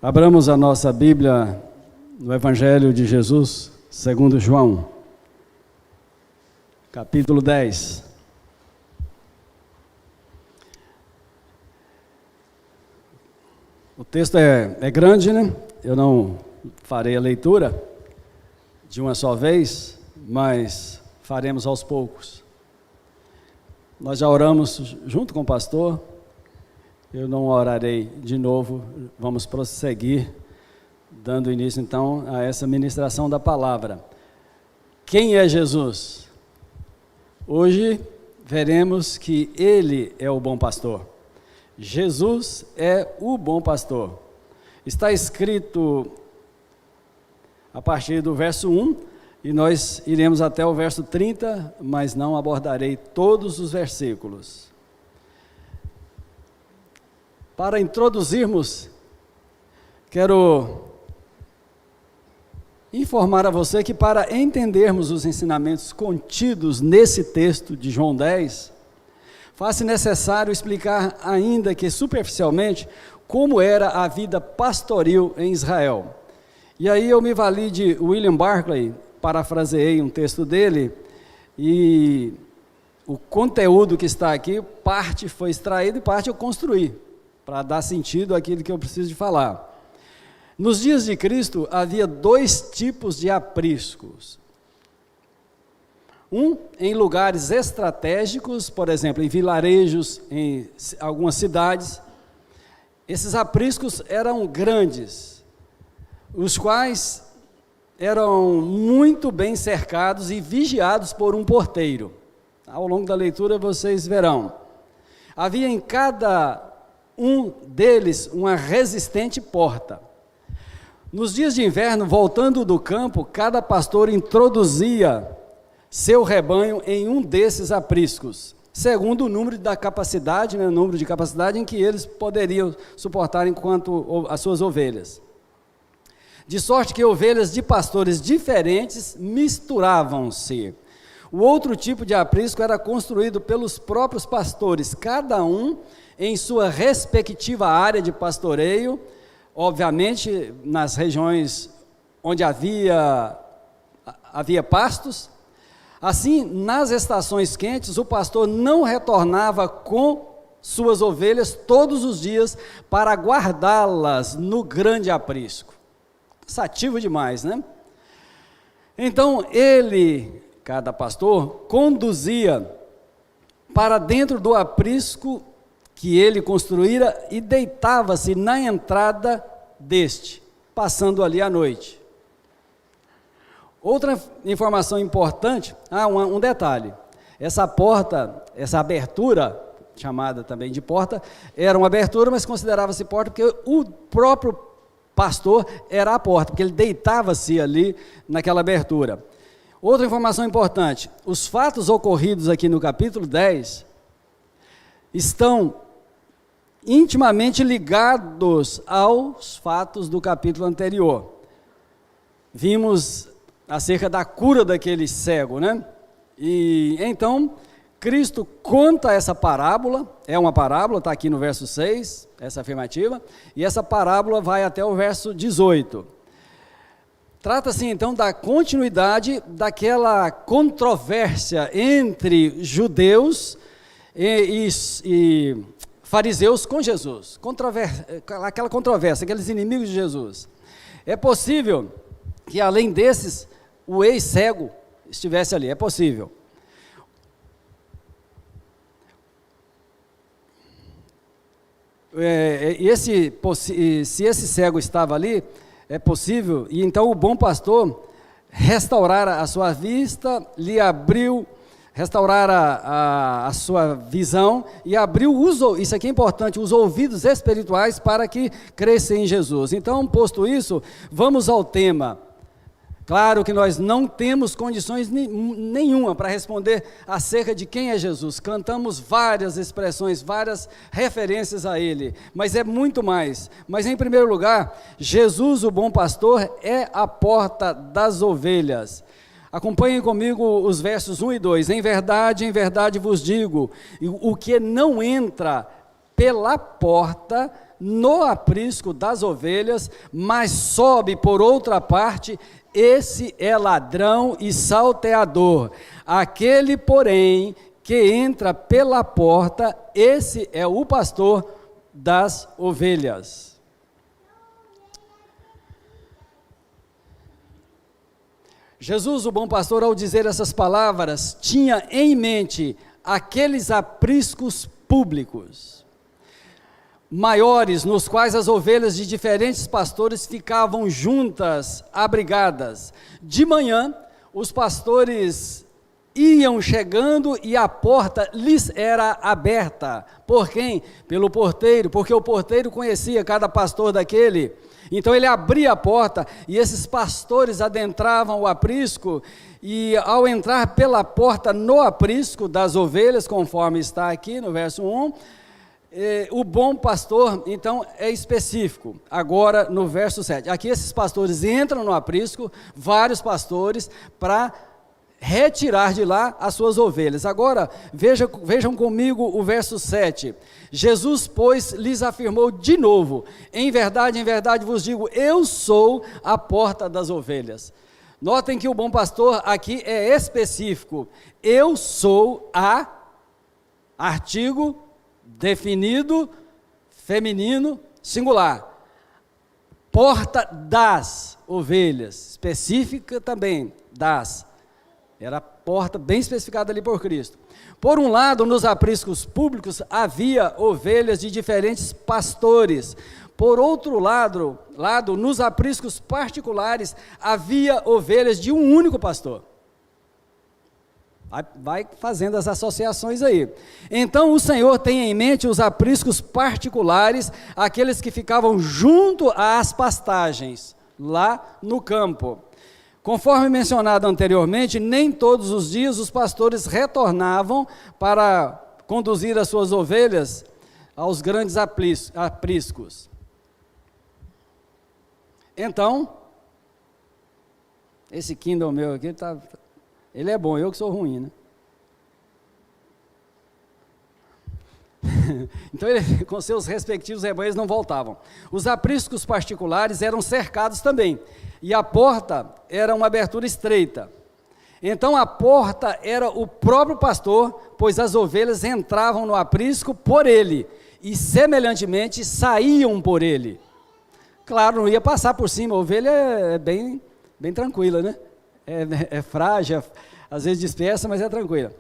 Abramos a nossa Bíblia no Evangelho de Jesus, segundo João, capítulo 10. O texto é grande, né? Eu não farei a leitura de uma só vez, mas faremos aos poucos. Nós já oramos junto com o pastor. Eu não orarei de novo, vamos prosseguir, dando início então a essa ministração da palavra. Quem é Jesus? Hoje veremos que Ele é o bom pastor. Jesus é o bom pastor. Está escrito a partir do verso 1, e nós iremos até o verso 30, mas não abordarei todos os versículos. Para introduzirmos, quero informar a você que para entendermos os ensinamentos contidos nesse texto de João 10, faz-se necessário explicar, ainda que superficialmente, como era a vida pastoril em Israel. E aí eu me vali de William Barclay, parafraseei um texto dele, e o conteúdo que está aqui, parte foi extraído e parte eu construí, para dar sentido àquilo que eu preciso de falar. Nos dias de Cristo, havia dois tipos de apriscos. Um, em lugares estratégicos, por exemplo, em vilarejos, em algumas cidades. Esses apriscos eram grandes, os quais eram muito bem cercados e vigiados por um porteiro. Ao longo da leitura vocês verão. Havia em cada um deles uma resistente porta. Nos dias de inverno, voltando do campo, cada pastor introduzia seu rebanho em um desses apriscos, segundo o número da capacidade, o número de capacidade em que eles poderiam suportar enquanto as suas ovelhas. De sorte que ovelhas de pastores diferentes misturavam-se. O outro tipo de aprisco era construído pelos próprios pastores, cada um em sua respectiva área de pastoreio, obviamente nas regiões onde havia pastos. Assim, nas estações quentes, o pastor não retornava com suas ovelhas todos os dias para guardá-las no grande aprisco. Cansativo demais, né? Então, cada pastor, conduzia para dentro do aprisco que ele construíra e deitava-se na entrada deste, passando ali a noite. Outra informação importante, um detalhe, essa porta, essa abertura, chamada também de porta, era uma abertura, mas considerava-se porta porque o próprio pastor era a porta, porque ele deitava-se ali naquela abertura. Outra informação importante, os fatos ocorridos aqui no capítulo 10 estão intimamente ligados aos fatos do capítulo anterior. Vimos acerca da cura daquele cego, né? E então, Cristo conta essa parábola, é uma parábola, está aqui no verso 6, essa afirmativa, e essa parábola vai até o verso 18. Trata-se então da continuidade daquela controvérsia entre judeus e fariseus com Jesus, aquela controvérsia, aqueles inimigos de Jesus. É possível que além desses, o ex-cego estivesse ali, é possível. Se esse cego estava ali, é possível, e então o bom pastor restaurara a sua vista, restaurara a sua visão e abriu, isso aqui é importante, os ouvidos espirituais para que crescem em Jesus. Então, posto isso, vamos ao tema. Claro que nós não temos condições nenhuma para responder acerca de quem é Jesus. Cantamos várias expressões, várias referências a Ele, mas é muito mais. Mas em primeiro lugar, Jesus, o bom pastor, é a porta das ovelhas. Acompanhem comigo os versos 1 e 2. Em verdade vos digo, o que não entra pela porta no aprisco das ovelhas, mas sobe por outra parte, esse é ladrão e salteador. Aquele, porém, que entra pela porta, esse é o pastor das ovelhas. Jesus, o bom pastor, ao dizer essas palavras, tinha em mente aqueles apriscos públicos, maiores, nos quais as ovelhas de diferentes pastores ficavam juntas, abrigadas. De manhã, os pastores iam chegando e a porta lhes era aberta. Por quem? Pelo porteiro, porque o porteiro conhecia cada pastor daquele. Então ele abria a porta e esses pastores adentravam o aprisco, e ao entrar pela porta no aprisco das ovelhas, conforme está aqui no verso 1, o bom pastor, então, é específico. Agora no verso 7, aqui esses pastores entram no aprisco, vários pastores, para retirar de lá as suas ovelhas. Agora, vejam comigo o verso 7, Jesus, pois, lhes afirmou de novo, em verdade vos digo, eu sou a porta das ovelhas. Notem que o bom pastor aqui é específico, eu sou a, artigo, definido, feminino, singular, porta das ovelhas, específica também, das. Era a porta bem especificada ali por Cristo. Por um lado, nos apriscos públicos havia ovelhas de diferentes pastores. Por outro lado, nos apriscos particulares havia ovelhas de um único pastor. Vai fazendo as associações aí. Então o Senhor tem em mente os apriscos particulares, aqueles que ficavam junto às pastagens, lá no campo. Conforme mencionado anteriormente, nem todos os dias os pastores retornavam para conduzir as suas ovelhas aos grandes apriscos. Então, esse Kindle meu aqui, ele é bom, eu que sou ruim, né? Então, ele, com seus respectivos rebanhos, não voltavam. Os apriscos particulares eram cercados também, e a porta era uma abertura estreita. Então, a porta era o próprio pastor, pois as ovelhas entravam no aprisco por ele, e semelhantemente saíam por ele. Claro, não ia passar por cima, a ovelha é bem tranquila, né? É frágil, às vezes dispersa, mas é tranquila.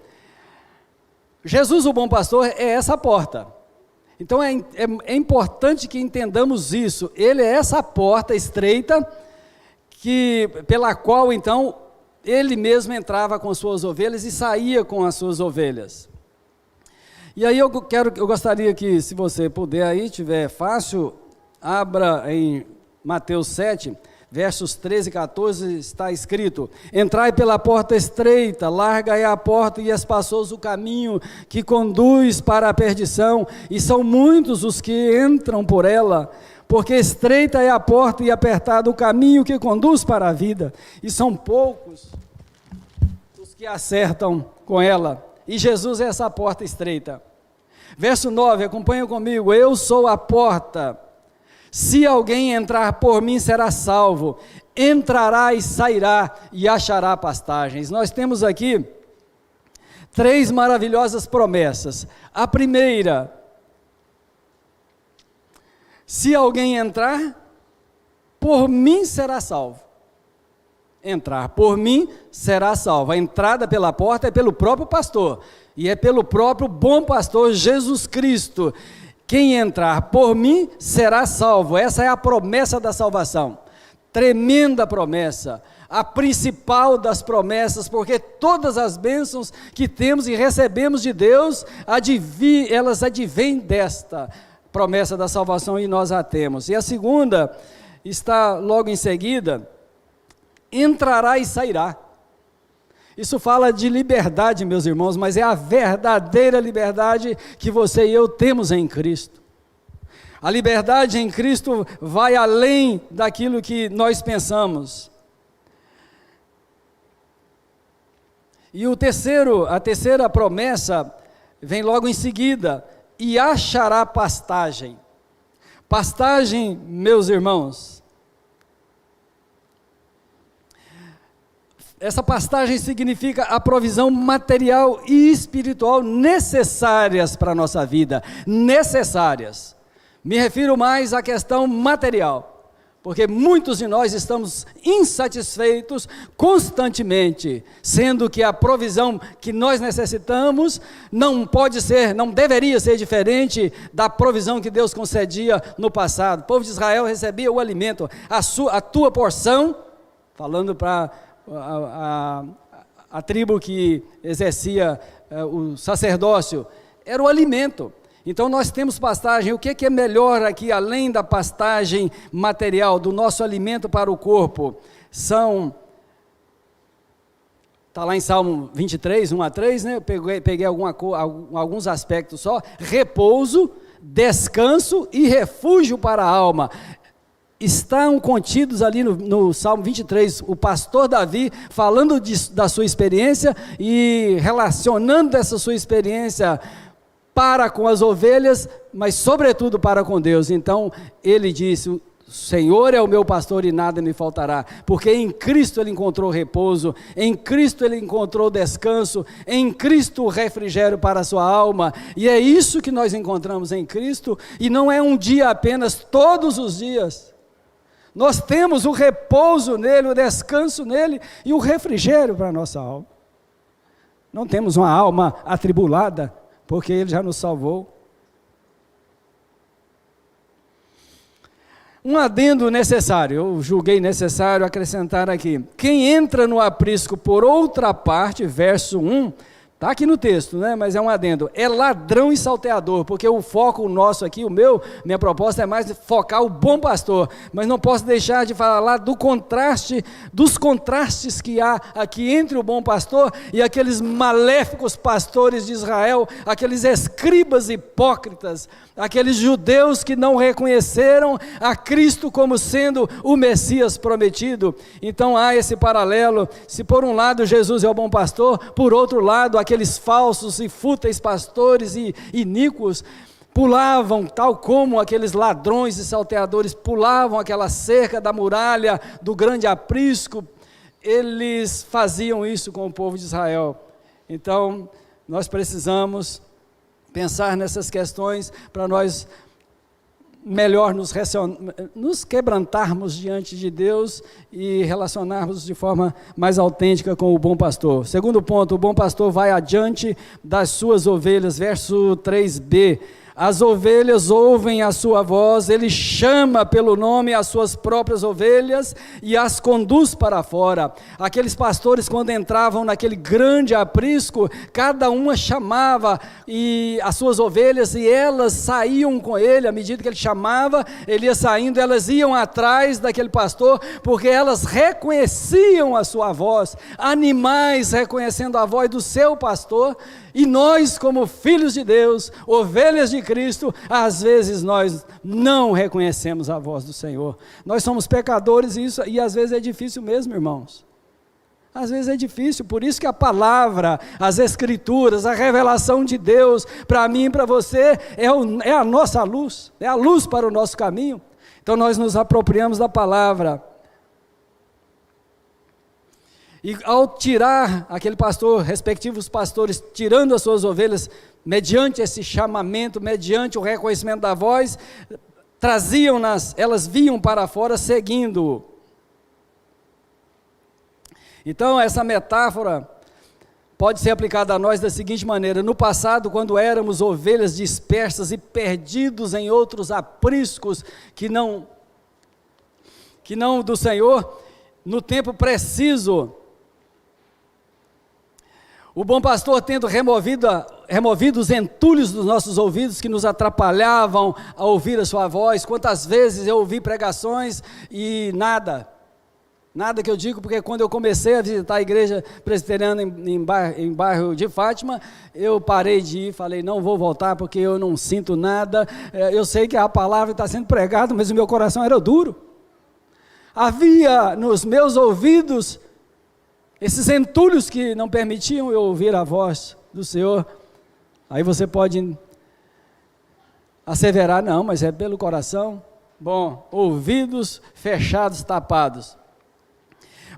Jesus, o bom pastor, é essa porta. Então é importante que entendamos isso. Ele é essa porta estreita, pela qual então ele mesmo entrava com as suas ovelhas e saía com as suas ovelhas. E aí eu gostaria que, se você puder aí, tiver fácil, abra em Mateus 7, versos 13 e 14, está escrito: entrai pela porta estreita, larga é a porta e espaçoso o caminho que conduz para a perdição, e são muitos os que entram por ela, porque estreita é a porta e apertado o caminho que conduz para a vida, e são poucos os que acertam com ela, e Jesus é essa porta estreita. Verso 9, acompanha comigo: eu sou a porta. Se alguém entrar por mim, será salvo, entrará e sairá e achará pastagens. Nós temos aqui 3 maravilhosas promessas. A primeira: se alguém entrar, por mim será salvo. Entrar por mim será salvo. A entrada pela porta é pelo próprio pastor, e é pelo próprio bom pastor Jesus Cristo. Quem entrar por mim será salvo. Essa é a promessa da salvação. Tremenda promessa. A principal das promessas, porque todas as bênçãos que temos e recebemos de Deus, elas advêm desta promessa da salvação, e nós a temos. E a segunda está logo em seguida: entrará e sairá. Isso fala de liberdade, meus irmãos, mas é a verdadeira liberdade que você e eu temos em Cristo. A liberdade em Cristo vai além daquilo que nós pensamos. E a terceira promessa vem logo em seguida: e achará pastagem. Pastagem, meus irmãos, essa pastagem significa a provisão material e espiritual necessárias para a nossa vida, necessárias. Me refiro mais à questão material, porque muitos de nós estamos insatisfeitos constantemente, sendo que a provisão que nós necessitamos não deveria ser diferente da provisão que Deus concedia no passado. O povo de Israel recebia o alimento, a tua porção, falando para a tribo que exercia o sacerdócio, era o alimento. Então nós temos pastagem. O que é melhor aqui, além da pastagem material, do nosso alimento para o corpo? Está lá em Salmo 23, 1 a 3, né? Eu peguei alguns aspectos só: repouso, descanso e refúgio para a alma. Estão contidos ali no Salmo 23, o pastor Davi falando da sua experiência e relacionando essa sua experiência para com as ovelhas, mas sobretudo para com Deus. Então ele disse: o Senhor é o meu pastor e nada me faltará, porque em Cristo ele encontrou repouso, em Cristo ele encontrou descanso, em Cristo o refrigério para a sua alma, e é isso que nós encontramos em Cristo, e não é um dia apenas, todos os dias. Nós temos o repouso nele, o descanso nele e o refrigério para a nossa alma. Não temos uma alma atribulada, porque ele já nos salvou. Um adendo necessário, eu julguei necessário acrescentar aqui: quem entra no aprisco por outra parte, verso 1, está aqui no texto, né? Mas é um adendo, é ladrão e salteador, porque o foco nosso aqui, minha proposta é mais focar o bom pastor, mas não posso deixar de falar dos contrastes que há aqui entre o bom pastor e aqueles maléficos pastores de Israel, aqueles escribas hipócritas, aqueles judeus que não reconheceram a Cristo como sendo o Messias prometido. Então há esse paralelo: se por um lado Jesus é o bom pastor, por outro lado aqueles falsos e fúteis pastores e iníquos pulavam, tal como aqueles ladrões e salteadores pulavam aquela cerca da muralha do grande aprisco, eles faziam isso com o povo de Israel. Então nós precisamos pensar nessas questões para nós melhor nos quebrantarmos diante de Deus e relacionarmos de forma mais autêntica com o bom pastor. Segundo ponto, o bom pastor vai adiante das suas ovelhas, verso 3b. As ovelhas ouvem a sua voz, ele chama pelo nome as suas próprias ovelhas e as conduz para fora. Aqueles pastores, quando entravam naquele grande aprisco, cada uma chamava as suas ovelhas, e elas saíam com ele. À medida que ele chamava, ele ia saindo, elas iam atrás daquele pastor, porque elas reconheciam a sua voz. Animais reconhecendo a voz do seu pastor. E nós, como filhos de Deus, ovelhas de Cristo, às vezes nós não reconhecemos a voz do Senhor. Nós somos pecadores e às vezes é difícil mesmo, irmãos. Às vezes é difícil, por isso que a palavra, as escrituras, a revelação de Deus, para mim e para você, é a nossa luz, é a luz para o nosso caminho. Então nós nos apropriamos da palavra. E ao tirar aquele pastor, respectivos pastores, tirando as suas ovelhas, mediante esse chamamento, mediante o reconhecimento da voz, elas vinham para fora seguindo-o. Então essa metáfora pode ser aplicada a nós da seguinte maneira: no passado, quando éramos ovelhas dispersas e perdidos em outros apriscos que não do Senhor, no tempo preciso, o bom pastor, tendo removido os entulhos dos nossos ouvidos que nos atrapalhavam a ouvir a sua voz. Quantas vezes eu ouvi pregações e nada que eu digo, porque quando eu comecei a visitar a igreja presbiteriana em bairro de Fátima, eu parei de ir, falei: não vou voltar porque eu não sinto nada. Eu sei que a palavra está sendo pregada, mas o meu coração era duro. Havia nos meus ouvidos esses entulhos que não permitiam eu ouvir a voz do Senhor. Aí você pode asseverar, não, mas é pelo coração. Bom, ouvidos fechados, tapados.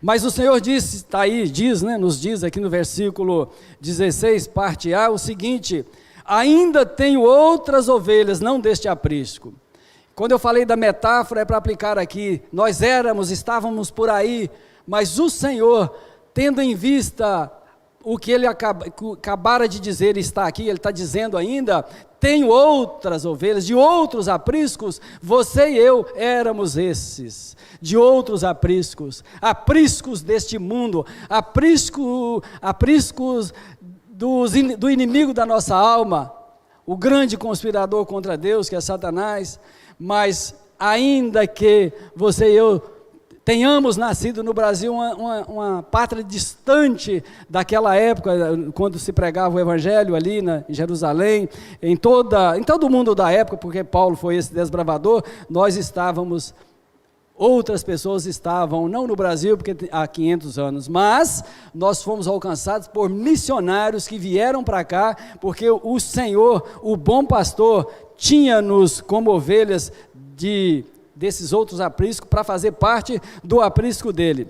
Mas o Senhor disse, está aí, nos diz aqui no versículo 16, parte A, o seguinte: ainda tenho outras ovelhas, não deste aprisco. Quando eu falei da metáfora, é para aplicar aqui. Nós estávamos por aí, mas o Senhor, tendo em vista o que ele acabara de dizer, está aqui, ele está dizendo ainda: tenho outras ovelhas, de outros apriscos, você e eu éramos esses, de outros apriscos deste mundo, apriscos do inimigo da nossa alma, o grande conspirador contra Deus, que é Satanás. Mas ainda que você e eu tenhamos nascido no Brasil, uma pátria distante daquela época, quando se pregava o Evangelho ali em Jerusalém, em todo o mundo da época, porque Paulo foi esse desbravador, outras pessoas estavam, não no Brasil, porque há 500 anos, mas nós fomos alcançados por missionários que vieram para cá, porque o Senhor, o bom pastor, tinha-nos como ovelhas desses outros apriscos, para fazer parte do aprisco dele.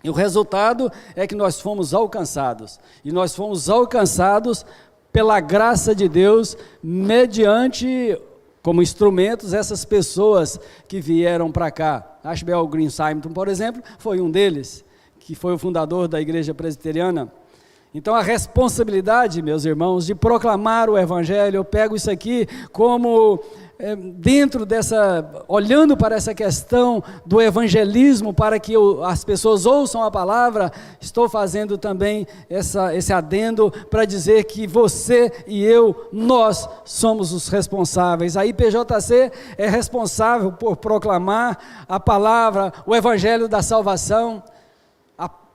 E o resultado é que nós fomos alcançados, e nós fomos alcançados pela graça de Deus, mediante, como instrumentos, essas pessoas que vieram para cá. Ashbel Green Simonton, por exemplo, foi um deles, que foi o fundador da igreja presbiteriana. Então a responsabilidade, meus irmãos, de proclamar o Evangelho, eu pego isso aqui como olhando para essa questão do evangelismo, para que as pessoas ouçam a palavra, estou fazendo também esse adendo para dizer que você e eu, nós somos os responsáveis. A IPJC é responsável por proclamar a palavra, o Evangelho da salvação,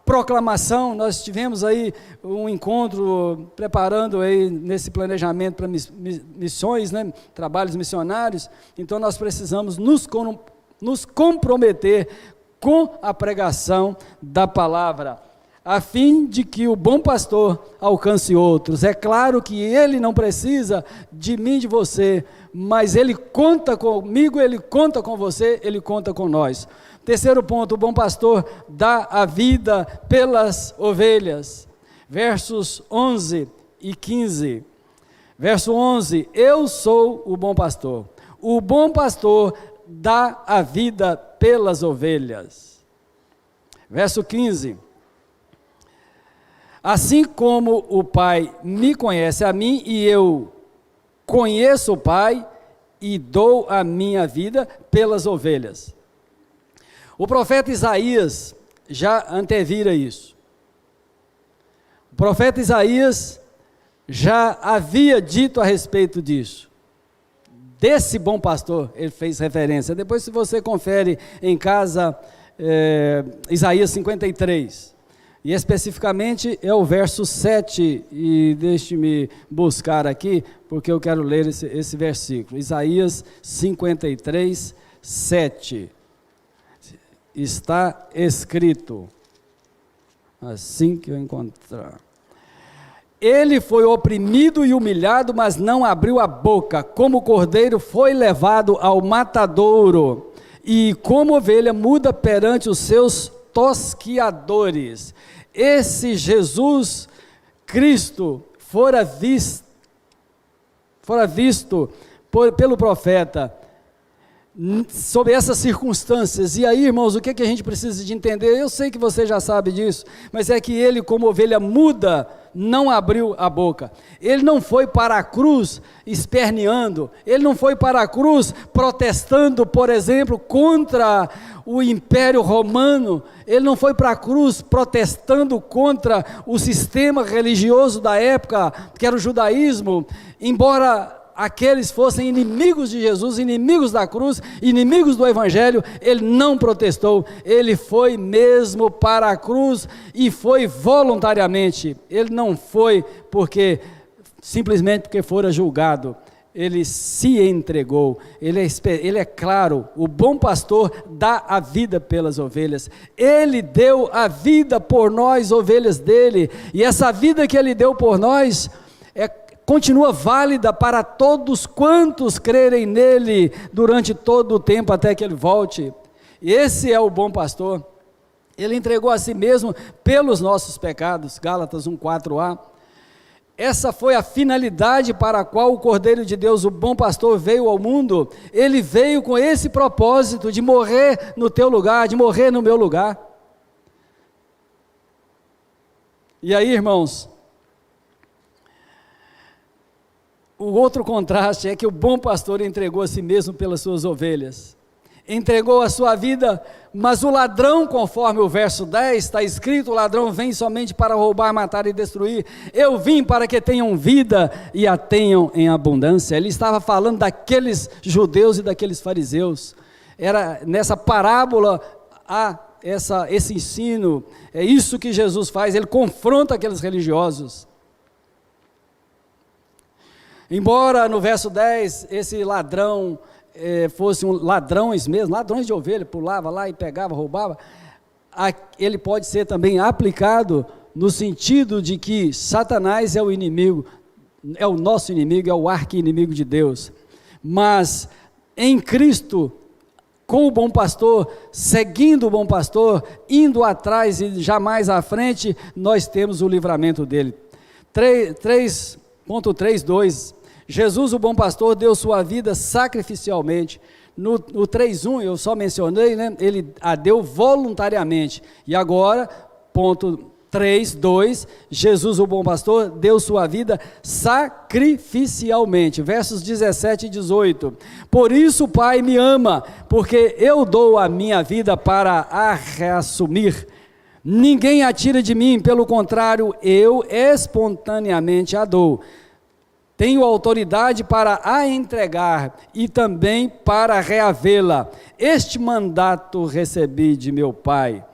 proclamação. Nós tivemos aí um encontro, preparando aí nesse planejamento para missões, trabalhos missionários. Então nós precisamos nos comprometer com a pregação da palavra, a fim de que o bom pastor alcance outros. É claro que ele não precisa de mim, de você, mas ele conta comigo, ele conta com você, ele conta com nós. Terceiro ponto: o bom pastor dá a vida pelas ovelhas. Versos 11 e 15. Verso 11: eu sou o bom pastor. O bom pastor dá a vida pelas ovelhas. Verso 15: assim como o Pai me conhece a mim, e eu conheço o Pai, e dou a minha vida pelas ovelhas. O profeta Isaías já antevira isso. O profeta Isaías já havia dito a respeito disso. Desse bom pastor, ele fez referência. Depois, se você confere em casa, Isaías 53, e especificamente é o verso 7, e deixe-me buscar aqui, porque eu quero ler esse versículo. Isaías 53, 7. Está escrito, assim que eu encontrar: ele foi oprimido e humilhado, mas não abriu a boca, como cordeiro foi levado ao matadouro, e como ovelha muda perante os seus tosquiadores. Esse Jesus Cristo fora visto pelo profeta sobre essas circunstâncias. E aí, irmãos, o que a gente precisa de entender? Eu sei que você já sabe disso, mas é que ele, como ovelha muda, não abriu a boca. Ele não foi para a cruz esperneando, ele não foi para a cruz protestando, por exemplo, contra o Império Romano, ele não foi para a cruz protestando contra o sistema religioso da época, que era o judaísmo, embora aqueles fossem inimigos de Jesus, inimigos da cruz, inimigos do Evangelho. Ele não protestou, ele foi mesmo para a cruz, e foi voluntariamente. Ele não foi simplesmente porque fora julgado. Ele se entregou. Ele é claro, o bom pastor dá a vida pelas ovelhas. Ele deu a vida por nós, ovelhas dele, e essa vida que ele deu por nós continua válida para todos quantos crerem nele durante todo o tempo até que ele volte. Esse é o bom pastor. Ele entregou a si mesmo pelos nossos pecados, Gálatas 1:4a. Essa foi a finalidade para a qual o Cordeiro de Deus, o bom pastor, veio ao mundo. Ele veio com esse propósito de morrer no teu lugar, de morrer no meu lugar. E aí, irmãos, o outro contraste é que o bom pastor entregou a si mesmo pelas suas ovelhas. Entregou a sua vida, mas o ladrão, conforme o verso 10, está escrito, o ladrão vem somente para roubar, matar e destruir. Eu vim para que tenham vida e a tenham em abundância. Ele estava falando daqueles judeus e daqueles fariseus. Era nessa parábola, esse ensino, é isso que Jesus faz, ele confronta aqueles religiosos. Embora no verso 10, esse ladrão fosse ladrões mesmo, ladrões de ovelha, pulava lá e pegava, roubava, ele pode ser também aplicado no sentido de que Satanás é o inimigo, é o nosso inimigo, é o arqui-inimigo de Deus, mas em Cristo, com o bom pastor, seguindo o bom pastor, indo atrás e jamais à frente, nós temos o livramento dele. 3.3.2, Jesus, o bom pastor, deu sua vida sacrificialmente. No 3.1, eu só mencionei, né? Ele a deu voluntariamente. E agora, ponto 3.2, Jesus, o bom pastor, deu sua vida sacrificialmente. Versos 17 e 18. Por isso o Pai me ama, porque eu dou a minha vida para a reassumir. Ninguém a tira de mim, pelo contrário, eu espontaneamente a dou. Tenho autoridade para a entregar e também para reavê-la. Este mandato recebi de meu Pai.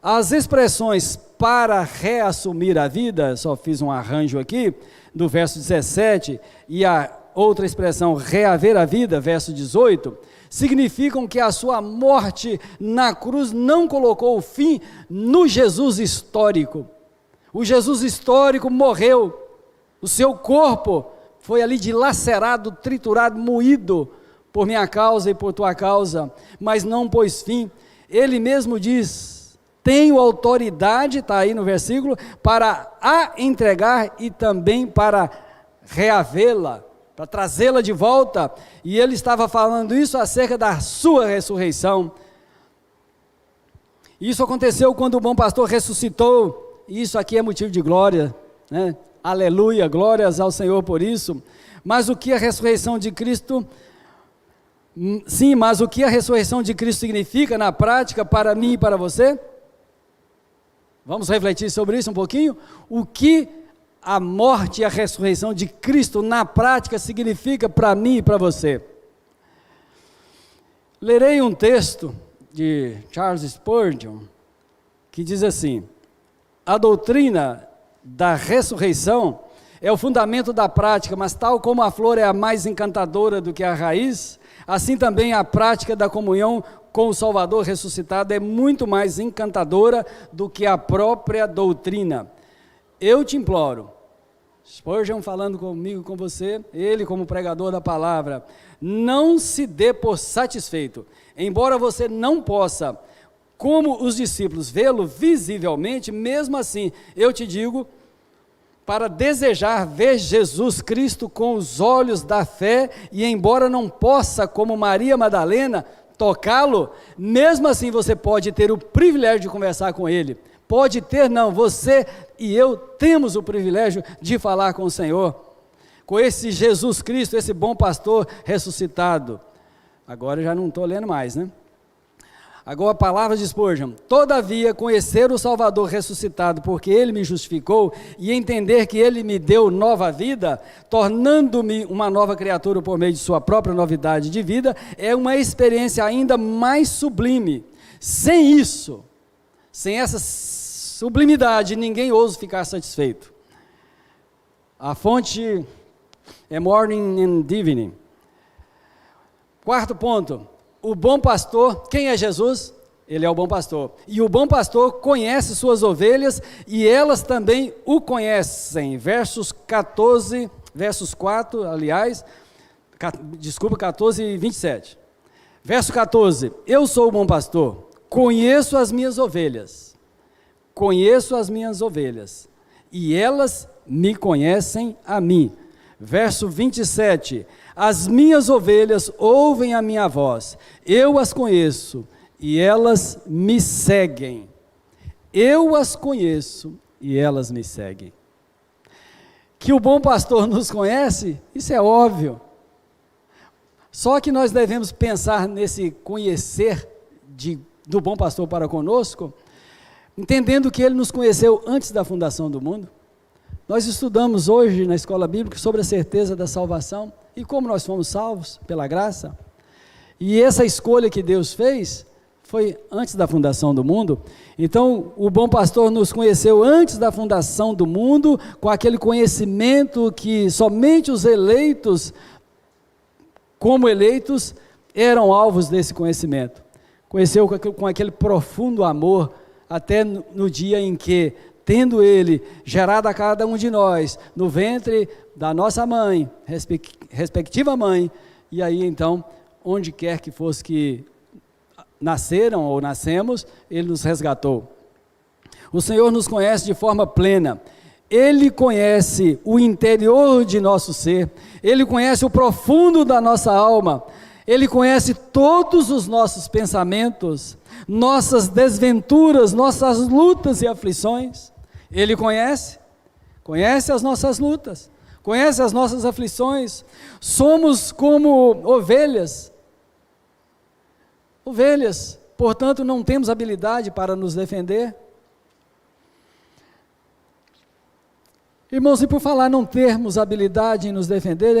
As expressões para reassumir a vida, só fiz um arranjo aqui, do verso 17, e a outra expressão, reaver a vida, verso 18, significam que a sua morte na cruz não colocou o fim no Jesus histórico. O Jesus histórico morreu, o seu corpo foi ali dilacerado, triturado, moído por minha causa e por tua causa, mas não pôs fim. Ele mesmo diz, tenho autoridade, está aí no versículo, para a entregar e também para reavê-la, para trazê-la de volta, e ele estava falando isso acerca da sua ressurreição. Isso aconteceu quando o bom pastor ressuscitou, e isso aqui é motivo de glória, né? Aleluia, glórias ao Senhor por isso. Mas o que a ressurreição de Cristo, mas o que a ressurreição de Cristo significa na prática para mim e para você? Vamos refletir sobre isso um pouquinho? O que a morte e a ressurreição de Cristo na prática significa para mim e para você? Lerei um texto de Charles Spurgeon, que diz assim: a doutrina da ressurreição é o fundamento da prática, mas tal como a flor é a mais encantadora do que a raiz, assim também a prática da comunhão com o Salvador ressuscitado é muito mais encantadora do que a própria doutrina. Eu te imploro, Spurgeon falando comigo, com você, ele como pregador da palavra, não se dê por satisfeito, embora você não possa, como os discípulos, vê-lo visivelmente, mesmo assim, eu te digo, para desejar ver Jesus Cristo com os olhos da fé, e embora não possa, como Maria Madalena, tocá-lo, mesmo assim você pode ter o privilégio de conversar com Ele. Pode ter, não, você e eu temos o privilégio de falar com o Senhor, com esse Jesus Cristo, esse bom pastor ressuscitado. Agora eu já não estou lendo mais, né? Agora a palavra de Spurgeon: todavia conhecer o Salvador ressuscitado, porque Ele me justificou, e entender que Ele me deu nova vida, tornando-me uma nova criatura por meio de sua própria novidade de vida, é uma experiência ainda mais sublime. Sem isso, sem essa sublimidade, ninguém ousa ficar satisfeito. A fonte é Morning and Evening. Quarto ponto: o bom pastor, quem é Jesus? Ele é o bom pastor. E o bom pastor conhece suas ovelhas e elas também o conhecem. versos 4, aliás, 14 e 27. Verso 14, eu sou o bom pastor, conheço as minhas ovelhas, e elas me conhecem a mim. Verso 27, as minhas ovelhas ouvem a minha voz, eu as conheço, e elas me seguem. Eu as conheço, e elas me seguem. Que o bom pastor nos conhece, isso é óbvio. Só que nós devemos pensar nesse conhecer do bom pastor para conosco, entendendo que ele nos conheceu antes da fundação do mundo. Nós estudamos hoje na escola bíblica sobre a certeza da salvação e como nós fomos salvos pela graça. E essa escolha que Deus fez foi antes da fundação do mundo. Então, o bom pastor nos conheceu antes da fundação do mundo, com aquele conhecimento que somente os eleitos, como eleitos, eram alvos desse conhecimento. Conheceu com aquele profundo amor, até no dia em que, tendo ele gerado a cada um de nós, no ventre da nossa mãe, respectiva mãe, e aí então, onde quer que fosse que nasceram ou nascemos, ele nos resgatou. O Senhor nos conhece de forma plena. Ele conhece o interior de nosso ser, Ele conhece o profundo da nossa alma, Ele conhece todos os nossos pensamentos, nossas desventuras, nossas lutas e aflições. Ele conhece as nossas lutas, conhece as nossas aflições. Somos como ovelhas, portanto não temos habilidade para nos defender. Irmãos, e por falar não termos habilidade em nos defender,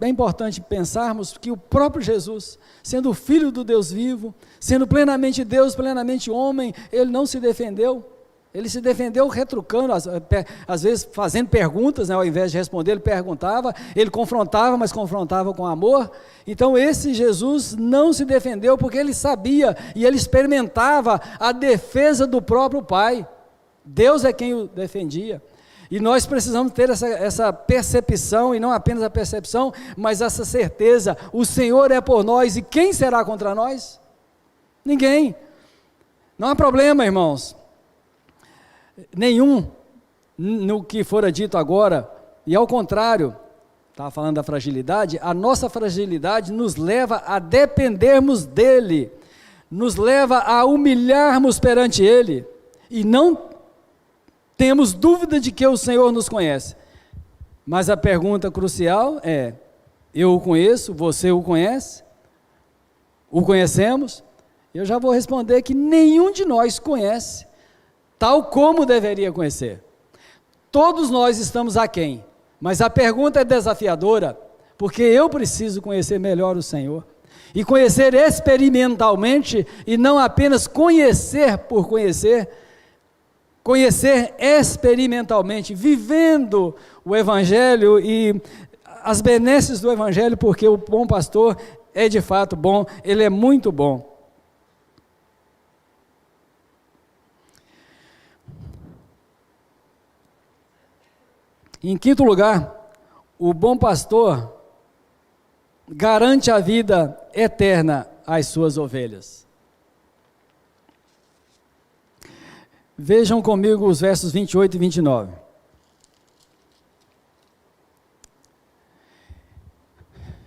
é importante pensarmos que o próprio Jesus, sendo o Filho do Deus vivo, sendo plenamente Deus, plenamente homem, ele não se defendeu. Ele se defendeu retrucando, às vezes fazendo perguntas, né, ao invés de responder, ele perguntava, ele confrontava, mas confrontava com amor. Então esse Jesus não se defendeu porque ele sabia e ele experimentava a defesa do próprio Pai. Deus é quem o defendia. E nós precisamos ter essa percepção, e não apenas a percepção, mas essa certeza: o Senhor é por nós, e quem será contra nós? Ninguém. Não há problema, irmãos, nenhum no que fora dito agora, e ao contrário, estava falando da fragilidade, a nossa fragilidade nos leva a dependermos dEle, nos leva a humilharmos perante Ele, e não temos dúvida de que o Senhor nos conhece, mas a pergunta crucial é: eu o conheço, você o conhece? O conhecemos? Eu já vou responder que nenhum de nós conhece, tal como deveria conhecer. Todos nós estamos aquém, mas a pergunta é desafiadora, porque eu preciso conhecer melhor o Senhor, e conhecer experimentalmente, e não apenas conhecer por conhecer, conhecer experimentalmente, vivendo o Evangelho e as benesses do Evangelho, porque o bom pastor é de fato bom, ele é muito bom. Em quinto lugar, o bom pastor garante a vida eterna às suas ovelhas. Vejam comigo os versos 28 e 29.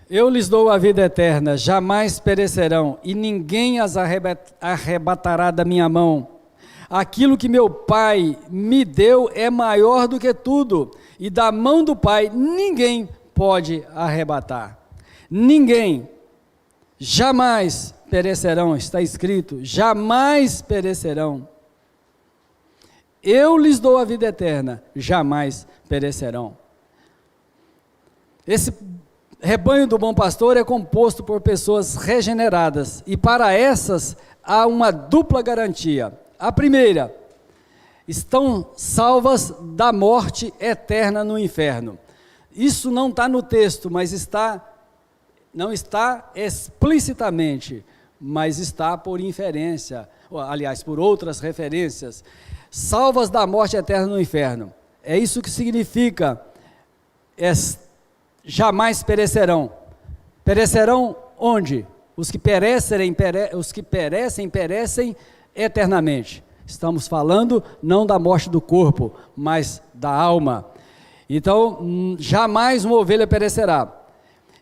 Eu lhes dou a vida eterna, jamais perecerão, e ninguém as arrebatará da minha mão. Aquilo que meu Pai me deu é maior do que tudo, e da mão do Pai ninguém pode arrebatar. Ninguém, jamais perecerão, está escrito, jamais perecerão. Eu lhes dou a vida eterna, jamais perecerão. Esse rebanho do bom pastor é composto por pessoas regeneradas, e para essas há uma dupla garantia. A primeira, estão salvas da morte eterna no inferno. Isso não está no texto, mas não está explicitamente, mas está por inferência, aliás, por outras referências. Salvas da morte eterna no inferno. É isso que significa jamais perecerão. Perecerão onde? Os que perecem eternamente. Estamos falando não da morte do corpo, mas da alma. Então, jamais uma ovelha perecerá.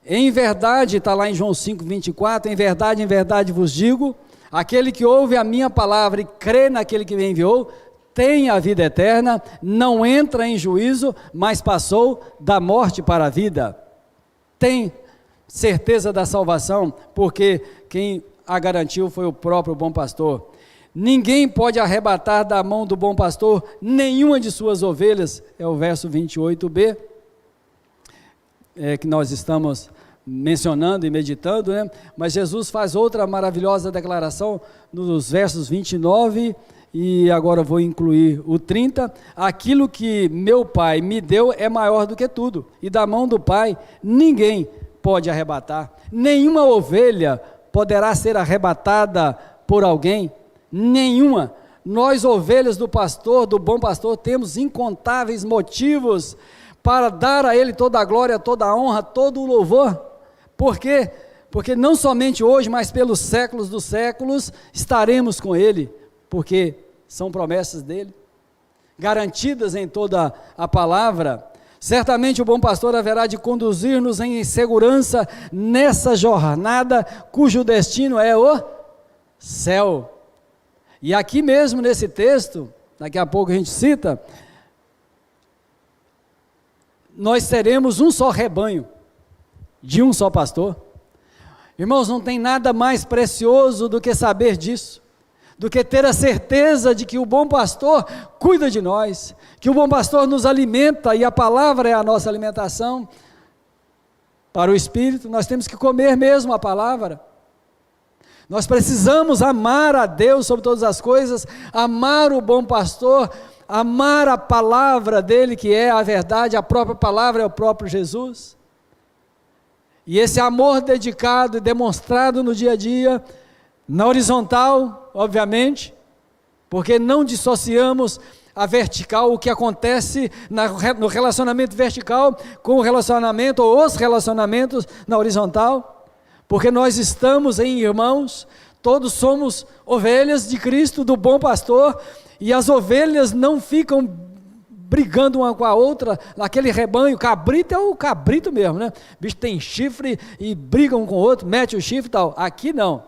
Em verdade, está lá em João 5:24, em verdade vos digo, aquele que ouve a minha palavra e crê naquele que me enviou, tem a vida eterna, não entra em juízo, mas passou da morte para a vida. Tem certeza da salvação, porque quem a garantiu foi o próprio bom pastor. Ninguém pode arrebatar da mão do bom pastor nenhuma de suas ovelhas, é o verso 28b, que nós estamos mencionando e meditando, né? Mas Jesus faz outra maravilhosa declaração nos versos 29 e agora vou incluir o 30, aquilo que meu Pai me deu é maior do que tudo, e da mão do Pai ninguém pode arrebatar, nenhuma ovelha poderá ser arrebatada por alguém, nenhuma. Nós, ovelhas do pastor, do bom pastor, temos incontáveis motivos para dar a Ele toda a glória, toda a honra, todo o louvor. Por quê? Porque não somente hoje, mas pelos séculos dos séculos, estaremos com Ele, porque são promessas dEle, garantidas em toda a palavra. Certamente o bom pastor haverá de conduzir-nos em segurança nessa jornada, cujo destino é o céu. E aqui mesmo nesse texto, daqui a pouco a gente cita, nós teremos um só rebanho, de um só pastor. Irmãos, não tem nada mais precioso do que saber disso, do que ter a certeza de que o bom pastor cuida de nós, que o bom pastor nos alimenta, e a palavra é a nossa alimentação para o Espírito. Nós temos que comer mesmo a palavra. Nós precisamos amar a Deus sobre todas as coisas, amar o bom pastor, amar a palavra dele, que é a verdade, a própria palavra é o próprio Jesus. E esse amor dedicado e demonstrado no dia a dia, na horizontal, obviamente, porque não dissociamos a vertical, o que acontece no relacionamento vertical com o relacionamento ou os relacionamentos na horizontal, porque nós estamos em irmãos, todos somos ovelhas de Cristo, do bom pastor, e as ovelhas não ficam brigando uma com a outra, naquele rebanho. Cabrito é o cabrito mesmo, né? O bicho tem chifre e brigam um com o outro, mete o chifre e tal. Aqui não,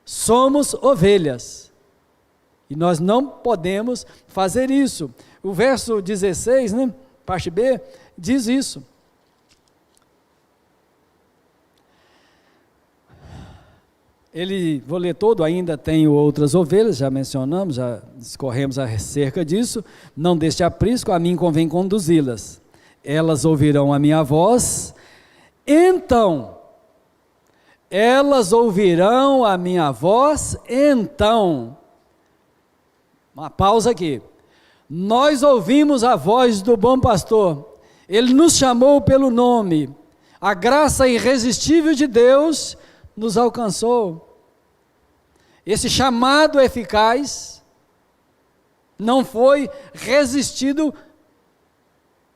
somos ovelhas, e nós não podemos fazer isso. O verso 16, né, parte B, diz isso. Vou ler todo, ainda tenho outras ovelhas, já mencionamos, já discorremos acerca disso. Não deste aprisco, a mim convém conduzi-las. Elas ouvirão a minha voz, então, uma pausa aqui, nós ouvimos a voz do bom pastor, ele nos chamou pelo nome, a graça irresistível de Deus nos alcançou. Esse chamado eficaz não foi resistido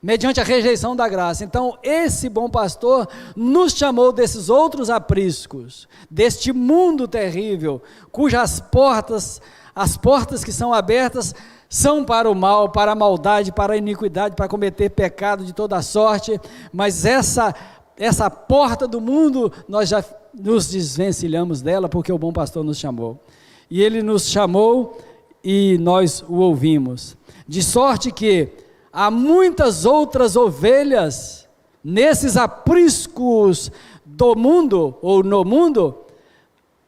mediante a rejeição da graça. Então esse bom pastor nos chamou desses outros apriscos, deste mundo terrível, cujas portas, as portas que são abertas, são para o mal, para a maldade, para a iniquidade, para cometer pecado de toda sorte, mas essa porta do mundo, nós já nos desvencilhamos dela, porque o bom pastor nos chamou, e ele nos chamou, e nós o ouvimos, de sorte que há muitas outras ovelhas, nesses apriscos do mundo, ou no mundo,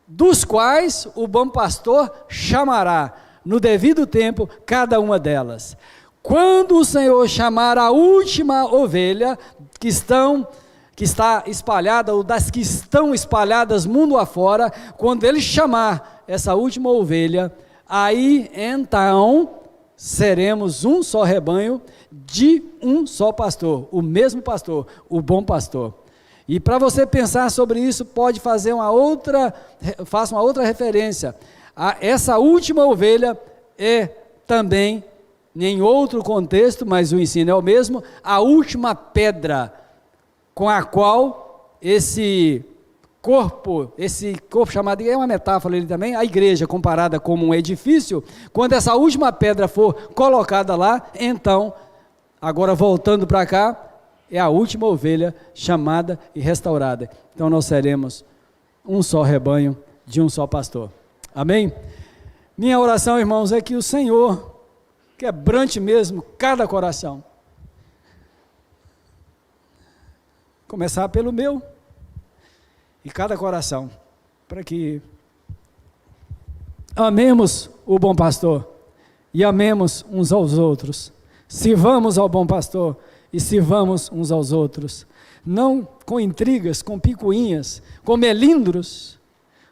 dos quais o bom pastor chamará, no devido tempo, cada uma delas. Quando o Senhor chamar a última ovelha, que está espalhada, ou das que estão espalhadas mundo afora, quando ele chamar essa última ovelha, aí então seremos um só rebanho, de um só pastor, o mesmo pastor, o bom pastor. E para você pensar sobre isso, pode fazer faça uma outra referência. Essa última ovelha é também, em outro contexto, mas o ensino é o mesmo, a última pedra com a qual esse corpo chamado, é uma metáfora ali também, a igreja comparada como um edifício, quando essa última pedra for colocada lá, então, agora voltando para cá, é a última ovelha chamada e restaurada. Então nós seremos um só rebanho de um só pastor. Amém? Minha oração, irmãos, é que o Senhor quebrante mesmo cada coração. Começar pelo meu e cada coração, para que amemos o bom pastor e amemos uns aos outros. Sirvamos ao bom pastor e sirvamos uns aos outros, não com intrigas, com picuinhas, com melindros,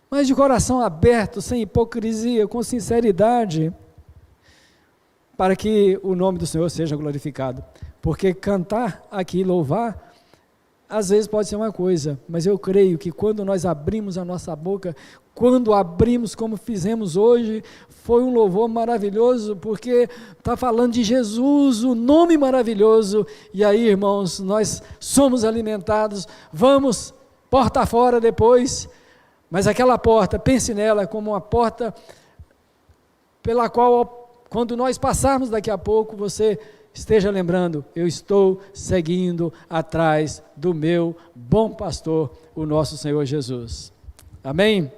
mas de coração aberto, sem hipocrisia, com sinceridade, para que o nome do Senhor seja glorificado. Porque cantar aqui, louvar, às vezes pode ser uma coisa, mas eu creio que quando nós abrimos a nossa boca, quando abrimos como fizemos hoje, foi um louvor maravilhoso, porque está falando de Jesus, o nome maravilhoso, e aí, irmãos, nós somos alimentados, vamos porta fora depois, mas aquela porta, pense nela como uma porta pela qual, quando nós passarmos daqui a pouco, você esteja lembrando, eu estou seguindo atrás do meu bom pastor, o nosso Senhor Jesus. Amém?